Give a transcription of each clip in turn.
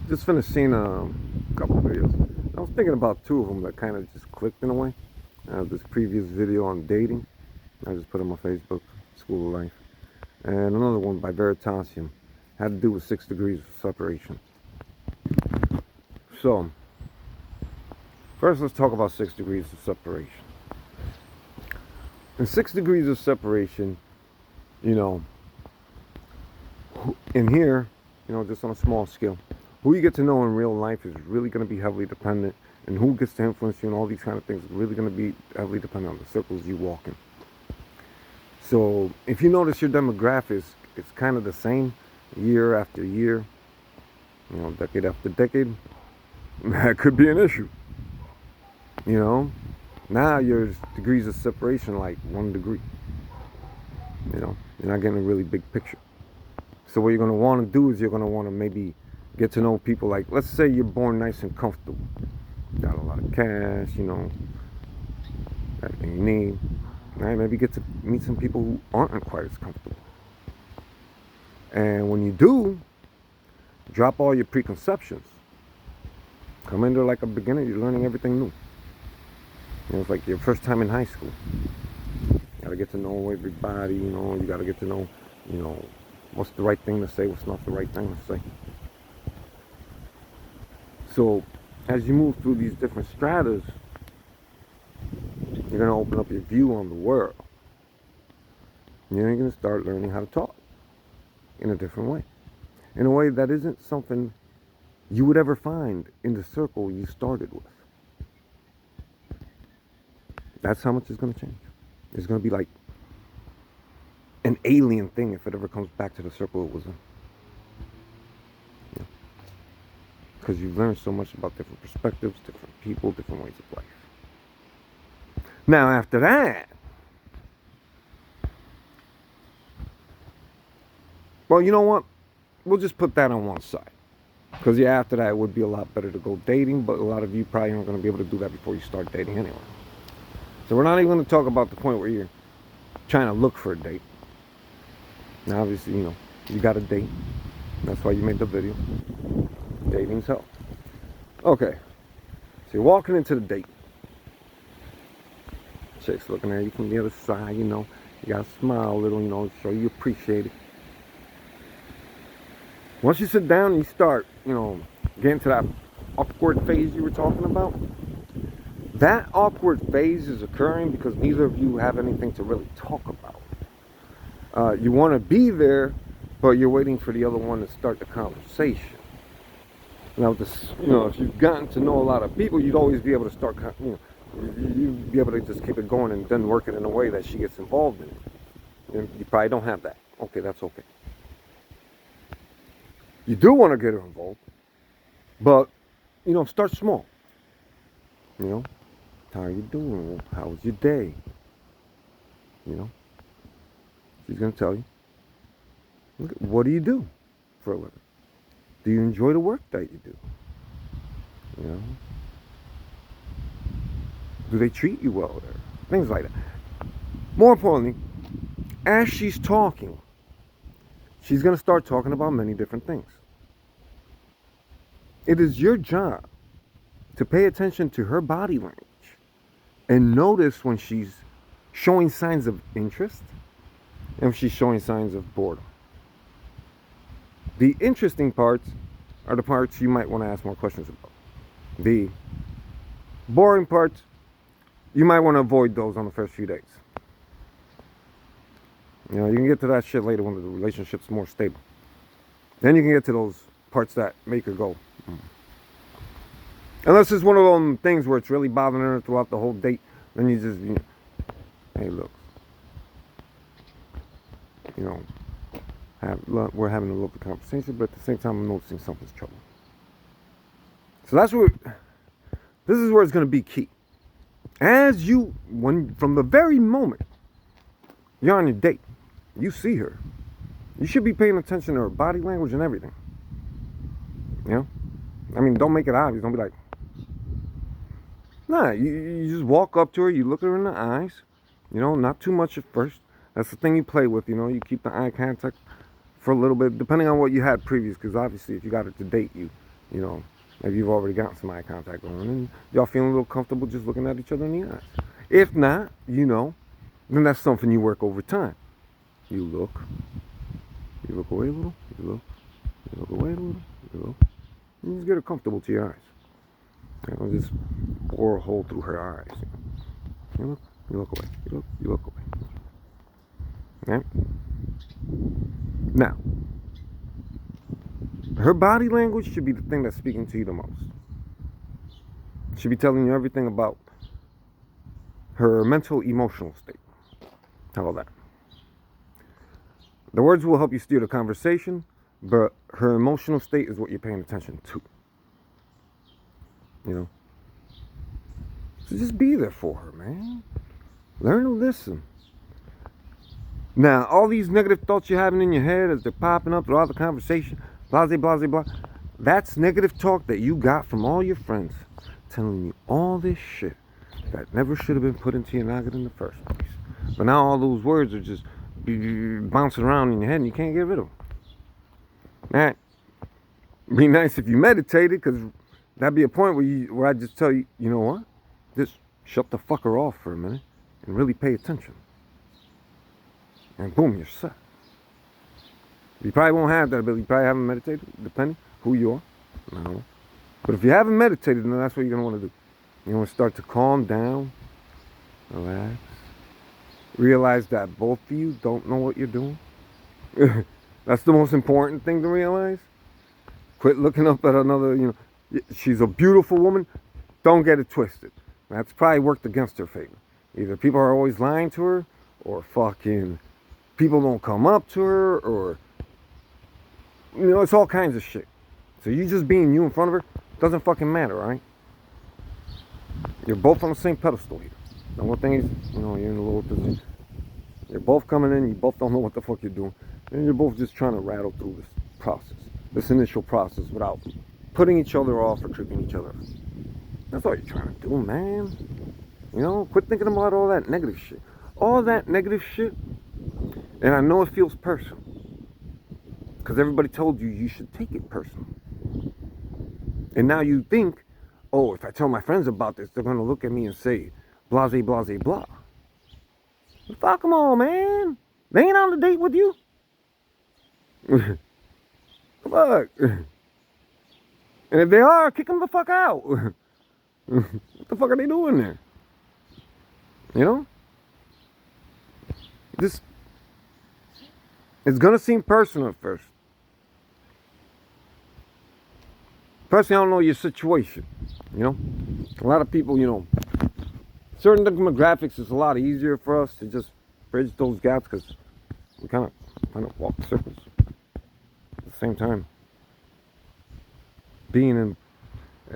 Just finished seeing a couple videos. I was thinking about two of them that kind of just clicked in a way. This previous video on dating, I just put on my Facebook, School of Life, and another one by Veritasium, had to do with 6 degrees of separation. So, first let's talk about 6 degrees of separation. In 6 degrees of separation, you know, in here, just on a small scale, who you get to know in real life is really going to be heavily dependent, and who gets to influence you and all these kind of things is really going to be heavily dependent on the circles you walk in. So if you notice your demographics, it's kind of the same year after year, decade after decade, that could be an issue. Now your degrees of separation like 1 degree. You're not getting a really big picture. So what you're going to want to do is you're going to want to maybe get to know people. Like, let's say you're born nice and comfortable, got a lot of cash, everything you need. Right? Maybe get to meet some people who aren't quite as comfortable. And when you do, drop all your preconceptions. Come in there like a beginner. You're learning everything new. It's like your first time in high school. You gotta get to know everybody. You gotta get to know, what's the right thing to say, what's not the right thing to say. So, as you move through these different stratas, you're going to open up your view on the world. You're going to start learning how to talk in a different way. In a way that isn't something you would ever find in the circle you started with. That's how much is going to change. It's going to be like an alien thing if it ever comes back to the circle it was in. Because you've learned so much about different perspectives, different people, different ways of life. Now, after that, well, you know what? We'll just put that on one side. Because, after that, it would be a lot better to go dating, but a lot of you probably aren't going to be able to do that before you start dating anyway. So we're not even going to talk about the point where you're trying to look for a date. Now, obviously, you got a date. That's why you made the video. Dating's hell. Okay. So you're walking into the date. Chick's looking at you from the other side, you gotta smile a little, show you appreciate it. Once you sit down and you start, getting to that awkward phase you were talking about, that awkward phase is occurring because neither of you have anything to really talk about. You want to be there, but you're waiting for the other one to start the conversation. Now, if you've gotten to know a lot of people, you'd always be able to start, you'd be able to just keep it going and then work it in a way that she gets involved in it. And you probably don't have that. Okay, that's okay. You do want to get her involved, but, start small. How are you doing? How was your day? She's going to tell you. What do you do for a living? Do you enjoy the work that you do? Do they treat you well there? Things like that. More importantly, as she's talking, she's going to start talking about many different things. It is your job to pay attention to her body language and notice when she's showing signs of interest and if she's showing signs of boredom. The interesting parts are the parts you might want to ask more questions about. The boring parts, you might want to avoid those on the first few days. You can get to that shit later when the relationship's more stable. Then you can get to those parts that make her go. Unless it's one of those things where it's really bothering her throughout the whole date, then you just, hey, look. We're having a little bit of conversation, but at the same time, I'm noticing something's trouble. So this is where it's going to be key. From the very moment you're on your date, you see her, you should be paying attention to her body language and everything. Don't make it obvious. Don't be like, nah, you just walk up to her, you look at her in the eyes, not too much at first. That's the thing you play with, you keep the eye contact for a little bit, depending on what you had previous, because obviously if you got her to date, you You know, maybe you've already gotten some eye contact going and y'all feeling a little comfortable just looking at each other in the eyes. If not, then that's something you work over time. You look away a little, you look away a little, you look. You just get her comfortable to your eyes. Just bore a hole through her eyes. You look away, you look away. Okay? Now, her body language should be the thing that's speaking to you the most. Should be telling you everything about her mental, emotional state. How about that? The words will help you steer the conversation, but her emotional state is what you're paying attention to. So just be there for her, man. Learn to listen. Now, all these negative thoughts you're having in your head as they're popping up throughout the conversation, blah, blah, blah, blah, that's negative talk that you got from all your friends telling you all this shit that never should have been put into your noggin in the first place. But now all those words are just bouncing around in your head and you can't get rid of them. Now, be nice if you meditated, because that'd be a point where I just tell you, you know what? Just shut the fucker off for a minute and really pay attention. And boom, you're set. You probably won't have that ability. You probably haven't meditated, depending who you are. No. But if you haven't meditated, then that's what you're going to want to do. You're going to start to calm down, relax, realize that both of you don't know what you're doing. That's the most important thing to realize. Quit looking up at another, she's a beautiful woman. Don't get it twisted. That's probably worked against her favor. Either people are always lying to her, or fucking people don't come up to her, or, it's all kinds of shit. So you just being you in front of her doesn't fucking matter, right? You're both on the same pedestal here. The one thing is, you're in a lower position. You're both coming in, you both don't know what the fuck you're doing. And you're both just trying to rattle through this process, this initial process, without putting each other off or tripping each other up. That's all you're trying to do, man. Quit thinking about all that negative shit. All that negative shit, and I know it feels personal, because everybody told you should take it personal. And now you think, oh, if I tell my friends about this, they're going to look at me and say, blase, blase, blah. Well, fuck them all, man. They ain't on the date with you. Fuck. And if they are, kick them the fuck out. What the fuck are they doing there? It's going to seem personal at first. Personally, I don't know your situation. A lot of people, certain demographics, is a lot easier for us to just bridge those gaps, because we kind of walk circles. At the same time,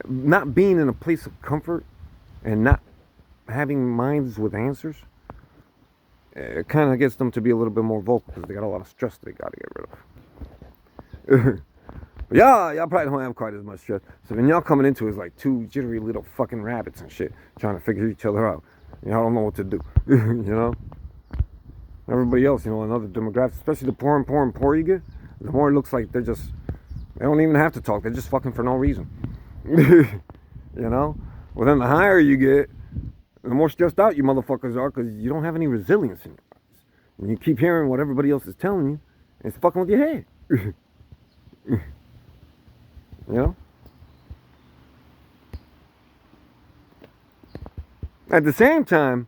not being in a place of comfort and not having minds with answers, it kind of gets them to be a little bit more vocal, because they got a lot of stress they got to get rid of. Yeah, y'all probably don't have quite as much stress. So when y'all coming into it, it's like two jittery little fucking rabbits and shit, trying to figure each other out. Y'all don't know what to do. Everybody else, another demographic, especially the poorer and poorer you get, the more it looks like they don't even have to talk. They're just fucking for no reason. Well, then the higher you get, the more stressed out you motherfuckers are, because you don't have any resilience in your lives. And you keep hearing what everybody else is telling you, and it's fucking with your head. At the same time,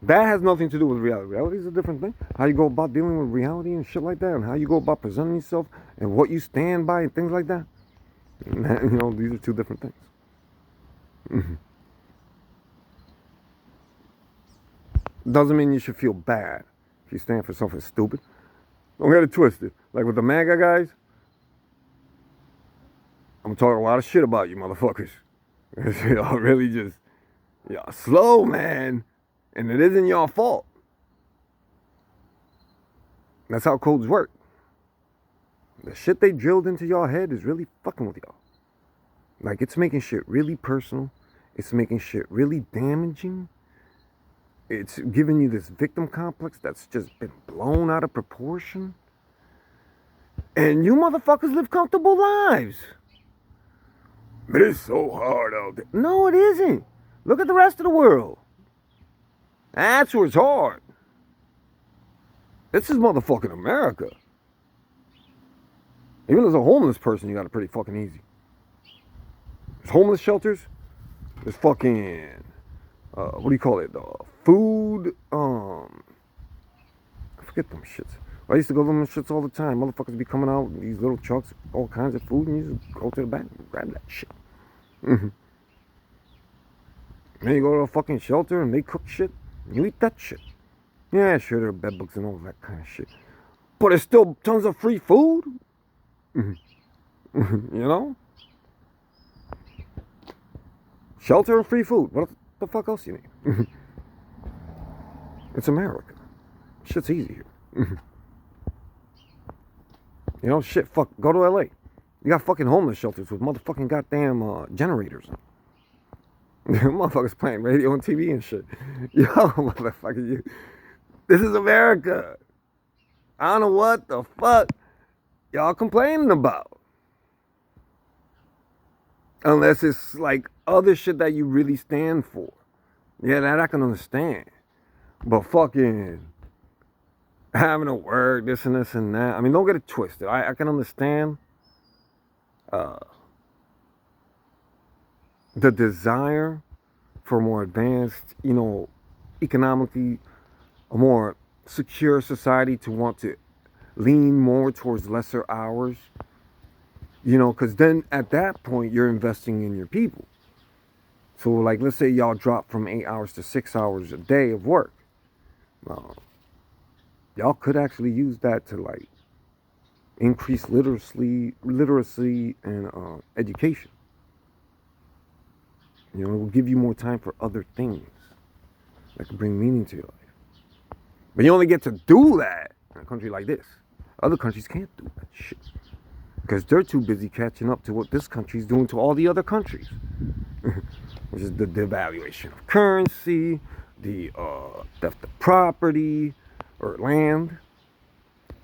that has nothing to do with reality. Reality is a different thing. How you go about dealing with reality and shit like that, and how you go about presenting yourself, and what you stand by, and things like that. These are two different things. Doesn't mean you should feel bad if you stand for something stupid. Don't get it twisted. Like with the MAGA guys, I'm talking a lot of shit about you motherfuckers. Y'all really y'all slow, man. And it isn't your fault. That's how codes work. The shit they drilled into your head is really fucking with y'all. Like, it's making shit really personal. It's making shit really damaging. It's giving you this victim complex that's just been blown out of proportion. And you motherfuckers live comfortable lives. But it's so hard out there. No, it isn't. Look at the rest of the world. That's where it's hard. This is motherfucking America. Even as a homeless person, you got it pretty fucking easy. There's homeless shelters. There's fucking, what do you call it? Food, I forget them shits. I used to go to them shits all the time. Motherfuckers be coming out with these little trucks, all kinds of food, and you just go to the back and grab that shit. Then you go to a fucking shelter and they cook shit, and you eat that shit. Yeah, sure, there are bed bugs and all that kind of shit. But there's still tons of free food. You know? Shelter and free food. What the fuck else you need? It's America. Shit's easy here. You know, shit, fuck, go to LA. You got fucking homeless shelters with motherfucking goddamn generators. Motherfuckers playing radio and TV and shit. Yo, motherfucker, you. This is America. I don't know what the fuck y'all complaining about. Unless it's like other shit that you really stand for. Yeah, that I can understand. But fucking having to work, this and this and that. I mean, don't get it twisted. I can understand the desire for more advanced, you know, economically, a more secure society to want to lean more towards lesser hours. You know, because then at that point, you're investing in your people. So, like, let's say y'all drop from 8 hours to 6 hours a day of work. Y'all could actually use that to, like, increase literacy and education. You know, it will give you more time for other things that could bring meaning to your life. But you only get to do that in a country like this. Other countries can't do that shit. Because they're too busy catching up to what this country's doing to all the other countries. Which is the devaluation of currency, the theft of property or land,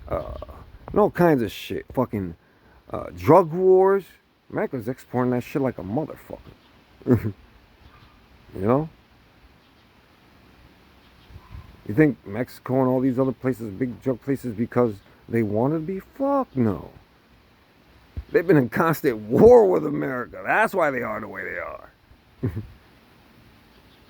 and all kinds of shit. Fucking drug wars. America's exporting that shit like a motherfucker. You know? You think Mexico and all these other places, big drug places, because they want to be? Fuck no. They've been in constant war with America. That's why they are the way they are.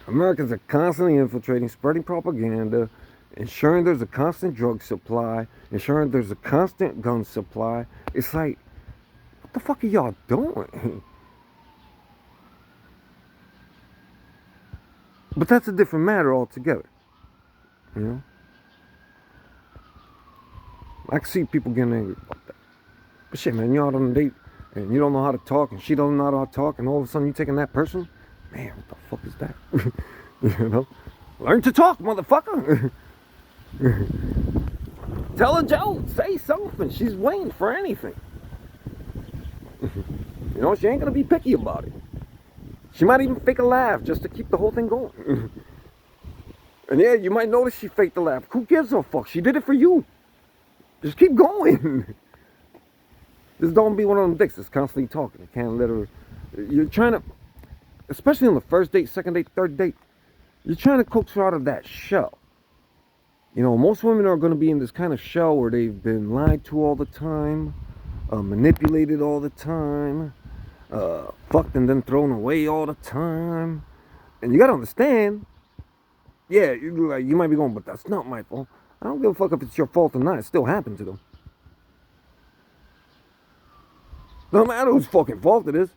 Americans are constantly infiltrating, spreading propaganda, ensuring there's a constant drug supply, ensuring there's a constant gun supply. It's like, what the fuck are y'all doing? But that's a different matter altogether. You know? I can see people getting angry about that. But shit, man, you're out on a date and you don't know how to talk and she doesn't know how to talk and all of a sudden you're taking that person? Man, what the fuck is that? You know? Learn to talk, motherfucker. Tell a joke. Say something. She's waiting for anything. You know, she ain't gonna be picky about it. She might even fake a laugh just to keep the whole thing going. And yeah, you might notice she faked the laugh. Who gives a fuck? She did it for you. Just keep going. Just don't be one of them dicks that's constantly talking. You can't let her. You're trying to, especially on the first date, second date, third date, you're trying to coax her out of that shell. You know, most women are going to be in this kind of shell where they've been lied to all the time, manipulated all the time, fucked and then thrown away all the time. And you got to understand, yeah, you might be going, but that's not my fault. I don't give a fuck if it's your fault or not. It still happened to them. No matter whose fucking fault it is,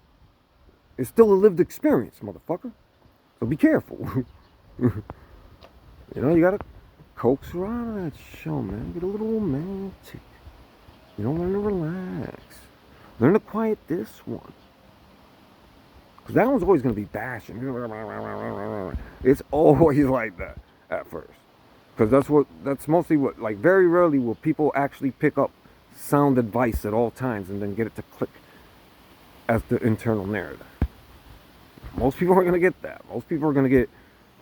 it's still a lived experience, motherfucker. So be careful. You know, you gotta coax her out of that show, man. Get a little romantic. You know, learn to relax. Learn to quiet this one. Because that one's always gonna be bashing. It's always like that at first. Because that's mostly what, like, very rarely will people actually pick up sound advice at all times and then get it to click as the internal narrative. Most people aren't going to get that. Most people are going to get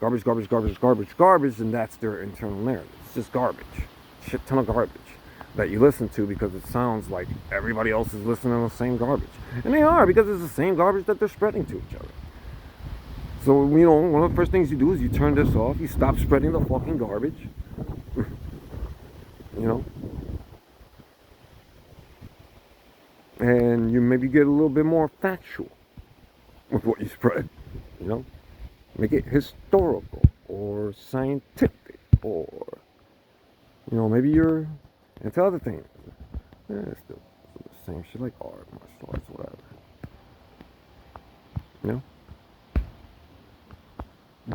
garbage, garbage, garbage, garbage, garbage, and that's their internal narrative. It's just garbage. Shit ton of garbage. that you listen to because it sounds like everybody else is listening to the same garbage. And they are, because it's the same garbage that they're spreading to each other. So, one of the first things you do is you turn this off, you stop spreading the fucking garbage. And you maybe get a little bit more factual with what you spread, Make it historical or scientific or, maybe you're into other things. Yeah, it's still the same shit like art, martial arts, whatever.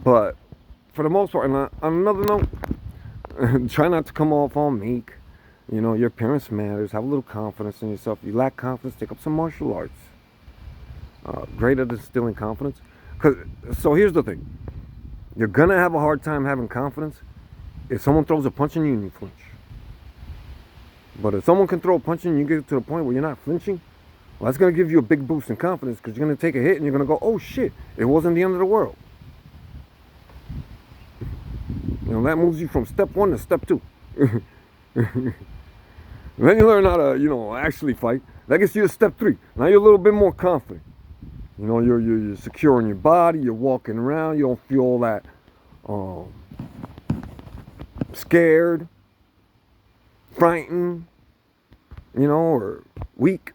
But for the most part, and on another note, try not to come off all meek. Your appearance matters. Have a little confidence in yourself. If you lack confidence, take up some martial arts. Great at instilling confidence. So here's the thing. You're going to have a hard time having confidence if someone throws a punch in you and you flinch. But if someone can throw a punch in you and you get to the point where you're not flinching, well, that's going to give you a big boost in confidence, because you're going to take a hit and you're going to go, oh shit, it wasn't the end of the world. That moves you from step 1 to step 2. Then you learn how to, actually fight. That gets you to step 3. Now you're a little bit more confident. You're secure in your body. You're walking around. You don't feel all that scared, frightened, or weak.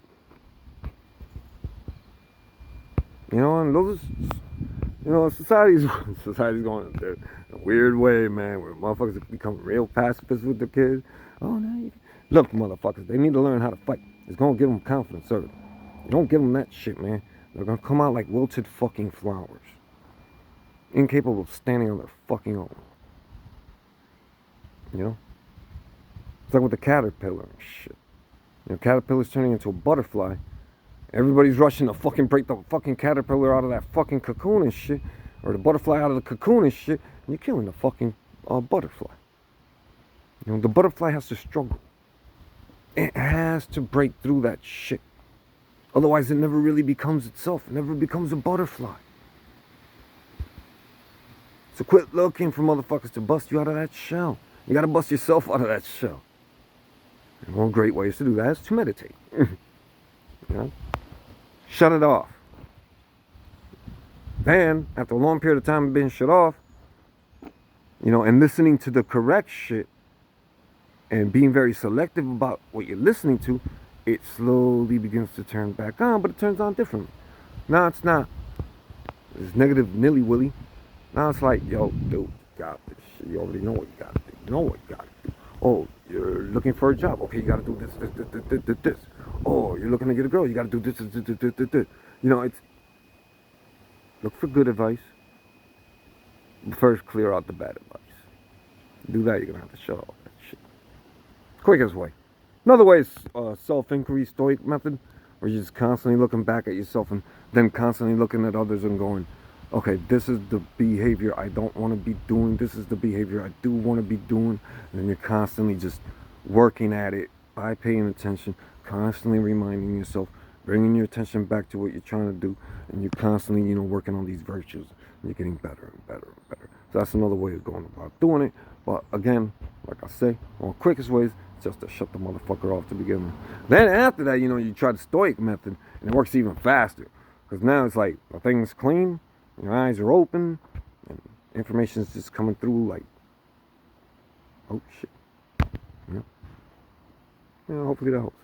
And those, society's going a weird way, man, where motherfuckers become real pacifists with the kids. Oh, no, look, motherfuckers, they need to learn how to fight. It's gonna give them confidence, sir. You don't give them that shit, man. They're gonna come out like wilted fucking flowers, incapable of standing on their fucking own. It's like with the caterpillar and shit. Caterpillar's turning into a butterfly. Everybody's rushing to fucking break the fucking caterpillar out of that fucking cocoon and shit, or the butterfly out of the cocoon and shit, and you're killing the fucking butterfly. The butterfly has to struggle. It has to break through that shit. Otherwise, it never really becomes itself. It never becomes a butterfly. So quit looking for motherfuckers to bust you out of that shell. You gotta bust yourself out of that shell. And one great way to do that is to meditate. Shut it off. Then, after a long period of time of being shut off, and listening to the correct shit, and being very selective about what you're listening to, it slowly begins to turn back on, but it turns on differently. Now it's not this negative nilly-willy. Now it's like, yo, dude, you got this shit. You already know what you got to do. You know what you got to do. Oh, you're looking for a job. Okay, you got to do this. Oh, you're looking to get a girl. You got to do this. It's look for good advice. First, clear out the bad advice. Do that, you're going to have to shut off that shit. Quickest way. Another way is self-inquiry, stoic method, where you're just constantly looking back at yourself and then constantly looking at others and going, okay, this is the behavior I don't want to be doing. This is the behavior I do want to be doing. And then you're constantly just working at it by paying attention, constantly reminding yourself, bringing your attention back to what you're trying to do. And you're constantly, working on these virtues. And you're getting better and better and better. So that's another way of going about doing it. But again, like I say, one of the quickest ways, just to shut the motherfucker off to begin with. Then after that, you try the stoic method, and it works even faster. Because now it's like, the thing's clean, your eyes are open, and information's just coming through like, oh shit. Hopefully that helps.